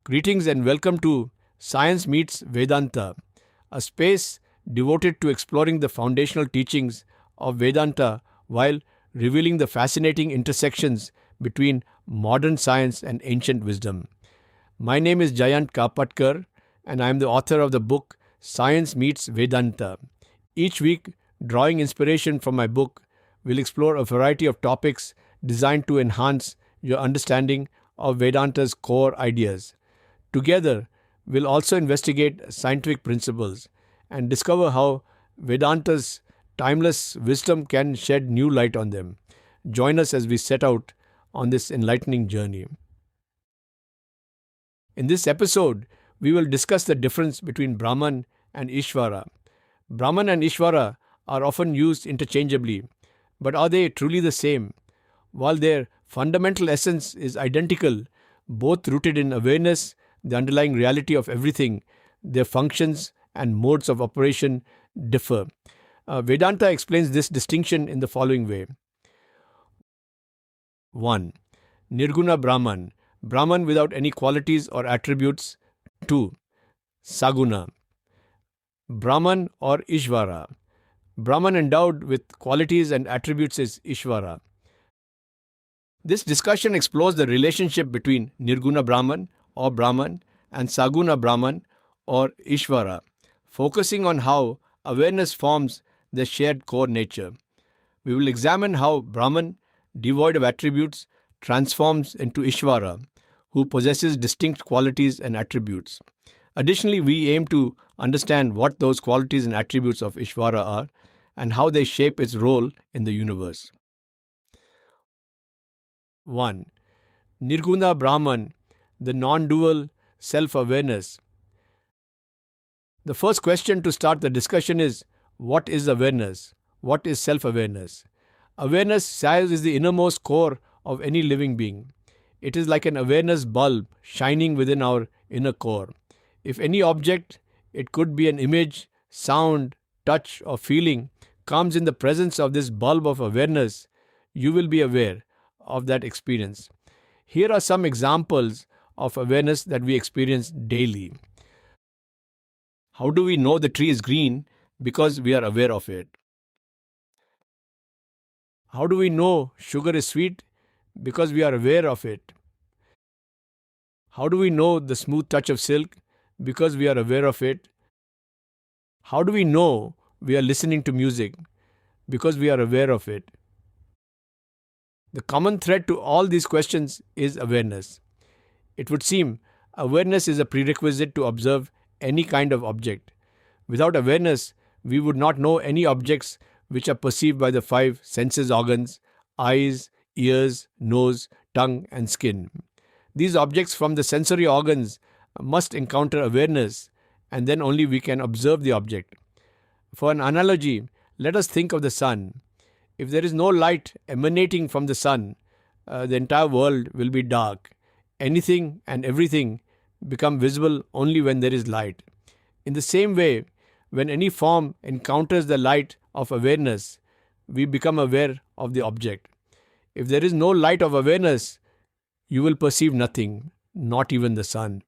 Greetings and welcome to Science Meets Vedanta, a space devoted to exploring the foundational teachings of Vedanta while revealing the fascinating intersections between modern science and ancient wisdom. My name is Jayant and I am the author of the book Science Meets Vedanta. Each week, drawing inspiration from my book, we'll explore a variety of topics designed to enhance your understanding of Vedanta's core ideas. Together, we'll also investigate scientific principles and discover how Vedanta's timeless wisdom can shed new light on them. Join us as we set out on this enlightening journey. In this episode, we will discuss the difference between Brahman and Ishvara. Brahman and Ishvara are often used interchangeably, but are they truly the same? While their fundamental essence is identical, both rooted in awareness, the underlying reality of everything, their functions and modes of operation differ. Vedanta explains this distinction in the following way. 1. Nirguna Brahman, Brahman without any qualities or attributes. 2. Saguna, Brahman or Ishvara, Brahman endowed with qualities and attributes is Ishvara. This discussion explores the relationship between Nirguna Brahman or Brahman and Saguna Brahman or Ishvara, focusing on how awareness forms their shared core nature. We will examine how Brahman, devoid of attributes, transforms into Ishvara, who possesses distinct qualities and attributes. Additionally, we aim to understand what those qualities and attributes of Ishvara are and how they shape its role in the universe. 1. Nirguna Brahman, the non-dual self-awareness. The first question to start the discussion is, what is awareness? What is self-awareness? Awareness is the innermost core of any living being. It is like an awareness bulb shining within our inner core. If any object, it could be an image, sound, touch, or feeling, comes in the presence of this bulb of awareness, you will be aware of that experience. Here are some examples of awareness that we experience daily. How do we know the tree is green? Because we are aware of it. How do we know sugar is sweet? Because we are aware of it. How do we know the smooth touch of silk? Because we are aware of it. How do we know we are listening to music? Because we are aware of it. The common thread to all these questions is awareness. It would seem awareness is a prerequisite to observe any kind of object. Without awareness, we would not know any objects which are perceived by the 5 senses organs: eyes, ears, nose, tongue, and skin. These objects from the sensory organs must encounter awareness, and then only we can observe the object. For an analogy, let us think of the sun. If there is no light emanating from the sun, the entire world will be dark. Anything and everything become visible only when there is light. In the same way, when any form encounters the light of awareness, we become aware of the object. If there is no light of awareness, you will perceive nothing, not even the sun.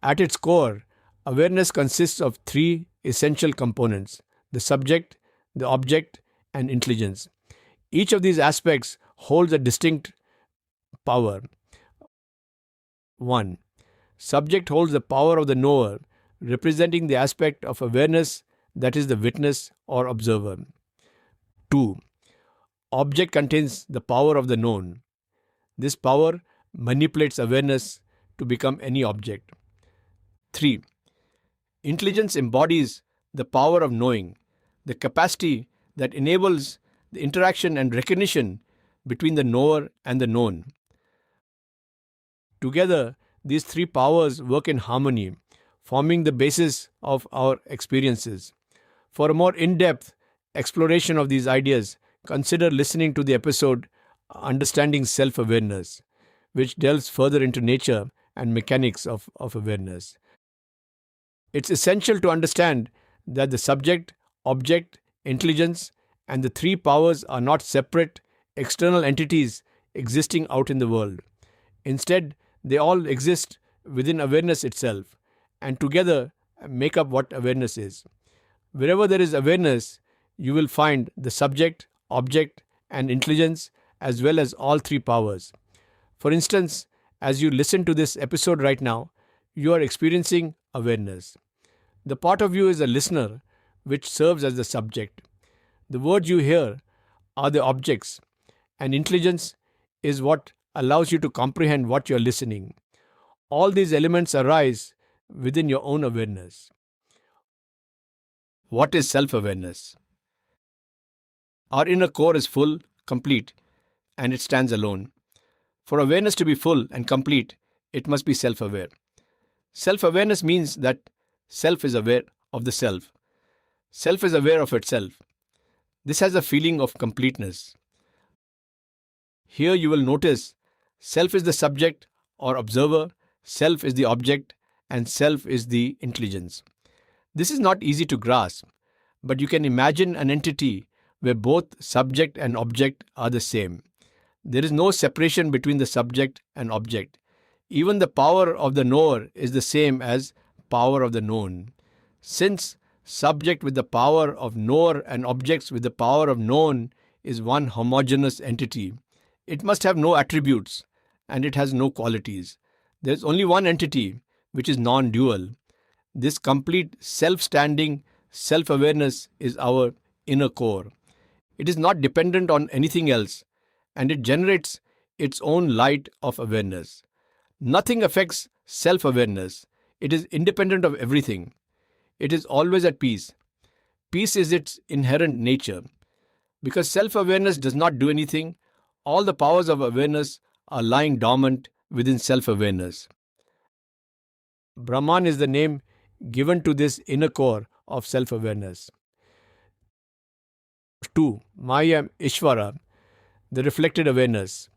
At its core, awareness consists of 3 essential components: the subject, the object, and intelligence. Each of these aspects holds a distinct power. 1. Subject holds the power of the knower, representing the aspect of awareness that is the witness or observer. 2. Object contains the power of the known. This power manipulates awareness to become any object. 3. Intelligence embodies the power of knowing, the capacity that enables the interaction and recognition between the knower and the known. Together, these 3 powers work in harmony, forming the basis of our experiences. For a more in-depth exploration of these ideas, consider listening to the episode Understanding Self-Awareness, which delves further into nature and mechanics of awareness. It's essential to understand that the subject, object, intelligence, and the 3 powers are not separate, external entities existing out in the world. Instead, They all exist within awareness itself, and together make up what awareness is. Wherever there is awareness, you will find the subject, object, and intelligence, as well as all three powers. For instance, as you listen to this episode right now, you are experiencing awareness. The part of you is a listener, which serves as the subject. The words you hear are the objects, and intelligence is what allows you to comprehend what you are listening. All these elements arise within your own awareness. What is self-awareness? Our inner core is full, complete, and it stands alone. For awareness to be full and complete, it must be self-aware. Self-awareness means that self is aware of the self. Self is aware of itself. This has a feeling of completeness. Here you will notice self is the subject or observer, self is the object, and self is the intelligence. This is not easy to grasp, but you can imagine an entity where both subject and object are the same. There is no separation between the subject and object. Even the power of the knower is the same as power of the known. Since subject with the power of knower and objects with the power of known is one homogeneous entity, it must have no attributes and it has no qualities. There is only one entity which is non-dual. This complete self-standing self-awareness is our inner core. It is not dependent on anything else, and it generates its own light of awareness. Nothing affects self-awareness. It is independent of everything. It is always at peace. Peace is its inherent nature. Because self-awareness does not do anything, all the powers of awareness are lying dormant within self-awareness. Brahman is the name given to this inner core of self-awareness. 2. Maya and Ishvara, the reflected awareness.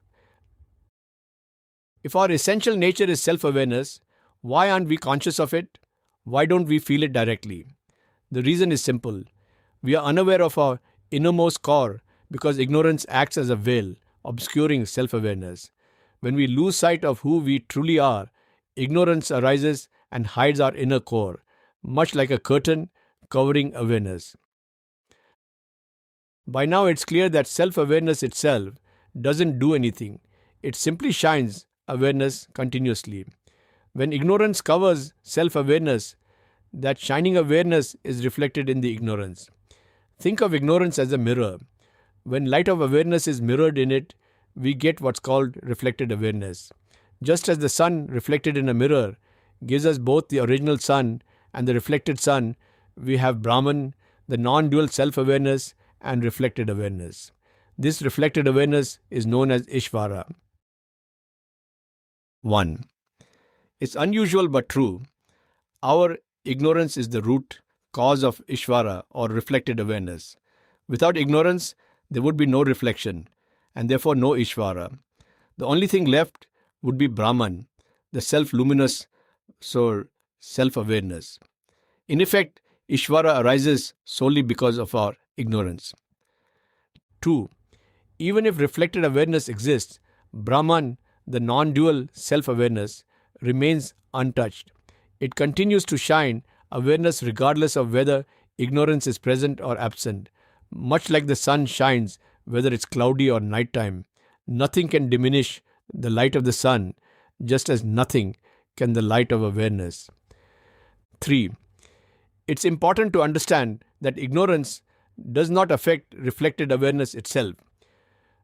If our essential nature is self-awareness, why aren't we conscious of it? Why don't we feel it directly? The reason is simple. We are unaware of our innermost core because ignorance acts as a veil, obscuring self-awareness. When we lose sight of who we truly are, ignorance arises and hides our inner core, much like a curtain covering awareness. By now it's clear that self-awareness itself doesn't do anything. It simply shines awareness continuously. When ignorance covers self-awareness, that shining awareness is reflected in the ignorance. Think of ignorance as a mirror. When light of awareness is mirrored in it, we get what's called reflected awareness. Just as the sun reflected in a mirror gives us both the original sun and the reflected sun, we have Brahman, the non-dual self-awareness, and reflected awareness. This reflected awareness is known as Ishvara. 1. It's unusual but true. Our ignorance is the root cause of Ishvara or reflected awareness. Without ignorance, there would be no reflection and therefore no Ishvara. The only thing left would be Brahman, the self-luminous, so self-awareness. In effect, Ishvara arises solely because of our ignorance. 2. Even if reflected awareness exists, Brahman, the non-dual self-awareness, remains untouched. It continues to shine awareness regardless of whether ignorance is present or absent. Much like the sun shines whether it's cloudy or nighttime, nothing can diminish the light of the sun, just as nothing can the light of awareness. 3. It's important to understand that ignorance does not affect reflected awareness itself.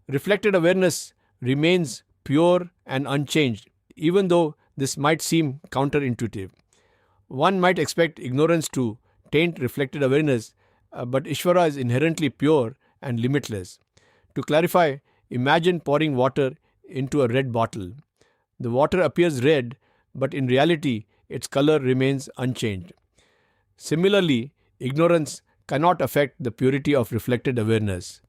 Reflected awareness remains pure and unchanged, even though this might seem counterintuitive. One might expect ignorance to taint reflected awareness, but Ishvara is inherently pure and limitless. To clarify, imagine pouring water into a red bottle. The water appears red, but in reality, its color remains unchanged. Similarly, ignorance cannot affect the purity of reflected awareness.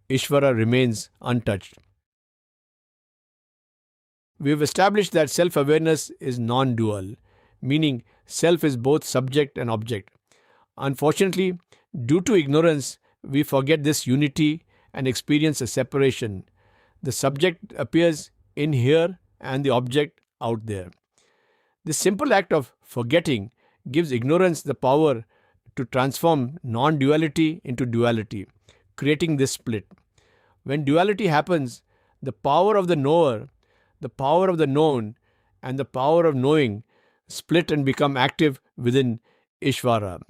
Ishvara remains untouched. We have established that self-awareness is non-dual, meaning self is both subject and object. Unfortunately, due to ignorance, we forget this unity and experience a separation. The subject appears in here and the object out there. This simple act of forgetting gives ignorance the power to transform non duality into duality, creating this split. When duality happens, the power of the knower, the power of the known, and the power of knowing split and become active within Ishvara.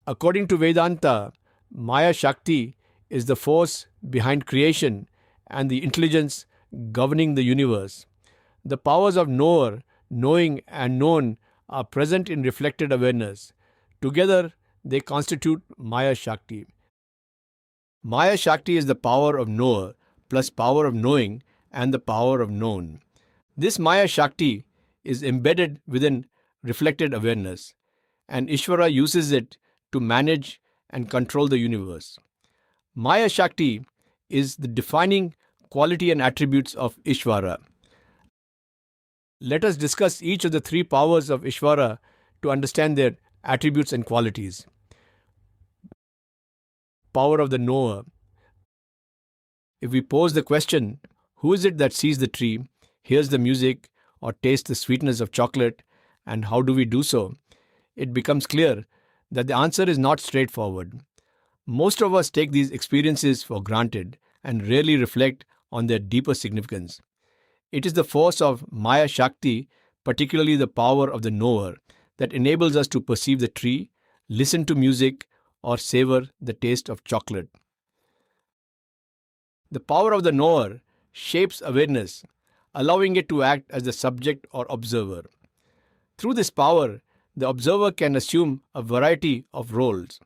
According to Vedanta, Maya Shakti is the force behind creation and the intelligence governing the universe. The powers of knower, knowing, and known are present in reflected awareness. Together, they constitute Maya Shakti. Maya Shakti is the power of knower plus power of knowing and the power of known. This Maya Shakti is embedded within reflected awareness, and Ishvara uses it to manage and control the universe. Maya Shakti is the defining quality and attributes of Ishvara. Let us discuss each of the three powers of Ishvara to understand their attributes and qualities. Power of the knower. If we pose the question, who is it that sees the tree, hears the music, or tastes the sweetness of chocolate, and how do we do so? It becomes clear that the answer is not straightforward. Most of us take these experiences for granted and rarely reflect on their deeper significance. It is the force of Maya Shakti, particularly the power of the knower, that enables us to perceive the tree, listen to music, or savor the taste of chocolate. The power of the knower shapes awareness, allowing it to act as the subject or observer. Through this power, the observer can assume a variety of roles.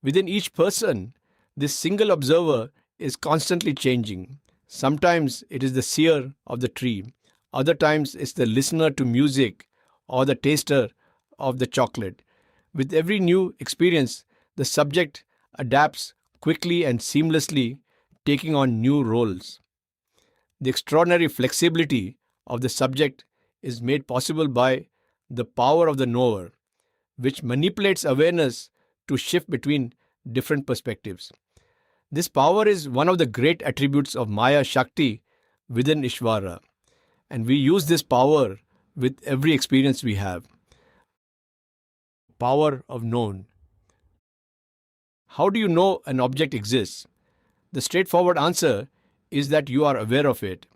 Within each person, this single observer is constantly changing. Sometimes it is the seer of the tree, other times it's the listener to music or the taster of the chocolate. With every new experience, the subject adapts quickly and seamlessly, taking on new roles. The extraordinary flexibility of the subject is made possible by the power of the knower, which manipulates awareness to shift between different perspectives. This power is one of the great attributes of Maya Shakti within Ishvara, and we use this power with every experience we have. Power of known. How do you know an object exists? The straightforward answer is that you are aware of it.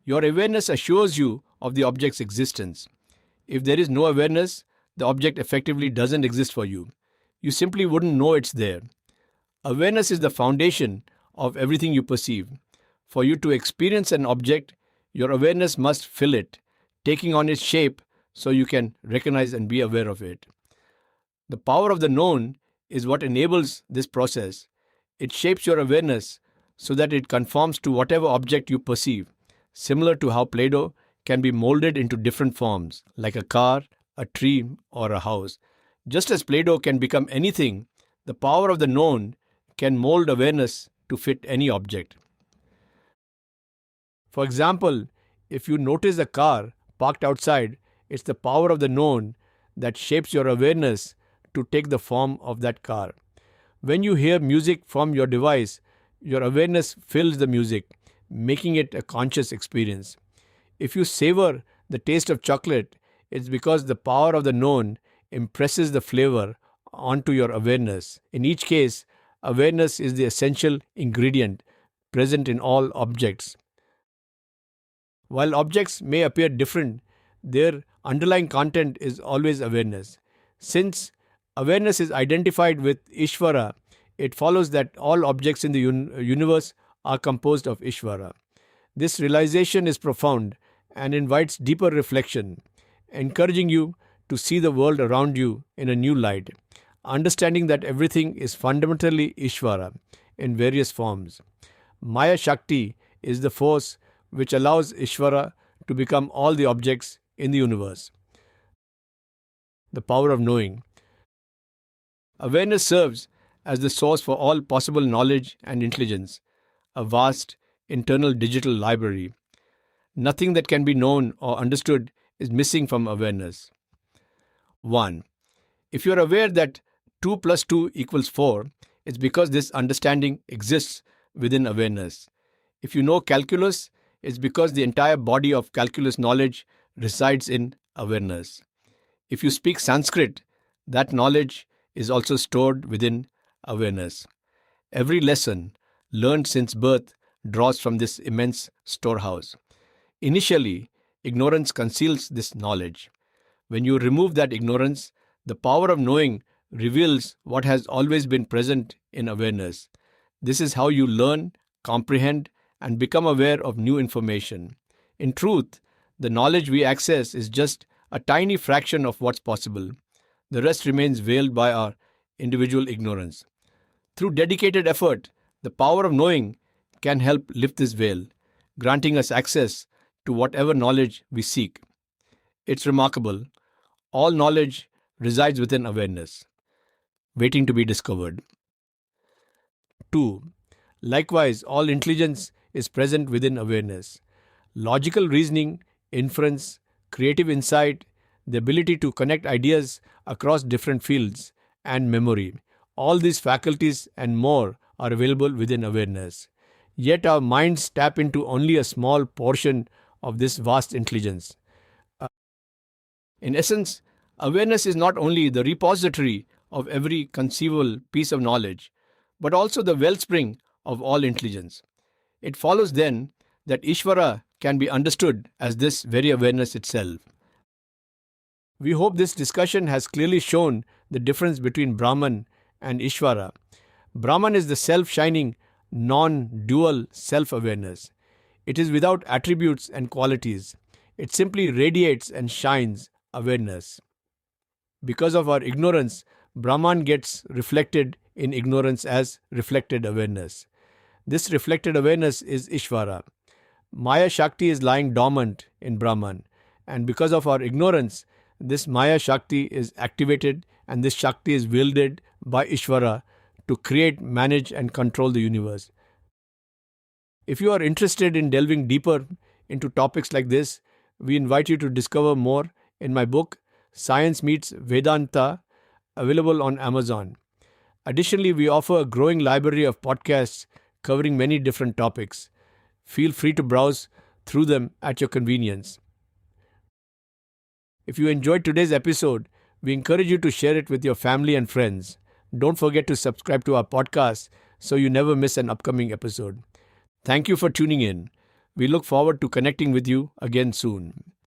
Your awareness assures you of the object's existence. If there is no awareness, the object effectively doesn't exist for you. You simply wouldn't know it's there. Awareness is the foundation of everything you perceive. For you to experience an object, your awareness must fill it, taking on its shape so you can recognize and be aware of it. The power of the known is what enables this process. It shapes your awareness so that it conforms to whatever object you perceive, similar to how Play-Doh can be molded into different forms, like a car, a tree, or a house. Just as Play-Doh can become anything, the power of the known can mold awareness to fit any object. For example, if you notice a car parked outside, it's the power of the known that shapes your awareness to take the form of that car. When you hear music from your device, your awareness fills the music, making it a conscious experience. If you savor the taste of chocolate, it's because the power of the known impresses the flavor onto your awareness. In each case, awareness is the essential ingredient present in all objects. While objects may appear different, their underlying content is always awareness. Since awareness is identified with Ishvara, it follows that all objects in the universe are composed of Ishvara. This realization is profound and invites deeper reflection, encouraging you to see the world around you in a new light, understanding that everything is fundamentally Ishvara in various forms. Maya Shakti is the force which allows Ishvara to become all the objects in the universe. The power of knowing. Awareness serves as the source for all possible knowledge and intelligence, a vast internal digital library. Nothing that can be known or understood is missing from awareness. 1. If you are aware that 2 plus 2 equals 4, it's because this understanding exists within awareness. If you know calculus, is because the entire body of calculus knowledge resides in awareness. If you speak Sanskrit, that knowledge is also stored within awareness. Every lesson learned since birth draws from this immense storehouse. Initially, ignorance conceals this knowledge. When you remove that ignorance, the power of knowing reveals what has always been present in awareness. This is how you learn, comprehend, and become aware of new information. In truth, the knowledge we access is just a tiny fraction of what's possible. The rest remains veiled by our individual ignorance. Through dedicated effort, the power of knowing can help lift this veil, granting us access to whatever knowledge we seek. It's remarkable. All knowledge resides within awareness, waiting to be discovered. 2. Likewise, all intelligence is present within awareness. Logical reasoning, inference, creative insight, the ability to connect ideas across different fields, and memory. All these faculties and more are available within awareness. Yet our minds tap into only a small portion of this vast intelligence. In essence, awareness is not only the repository of every conceivable piece of knowledge, but also the wellspring of all intelligence. It follows then that Ishvara can be understood as this very awareness itself. We hope this discussion has clearly shown the difference between Brahman and Ishvara. Brahman is the self-shining, non-dual self-awareness. It is without attributes and qualities. It simply radiates and shines awareness. Because of our ignorance, Brahman gets reflected in ignorance as reflected awareness. This reflected awareness is Ishvara. Maya Shakti is lying dormant in Brahman, and because of our ignorance, this Maya Shakti is activated and this Shakti is wielded by Ishvara to create, manage and control the universe. If you are interested in delving deeper into topics like this, we invite you to discover more in my book, Science Meets Vedanta, available on Amazon. Additionally, we offer a growing library of podcasts covering many different topics. Feel free to browse through them at your convenience. If you enjoyed today's episode, we encourage you to share it with your family and friends. Don't forget to subscribe to our podcast so you never miss an upcoming episode. Thank you for tuning in. We look forward to connecting with you again soon.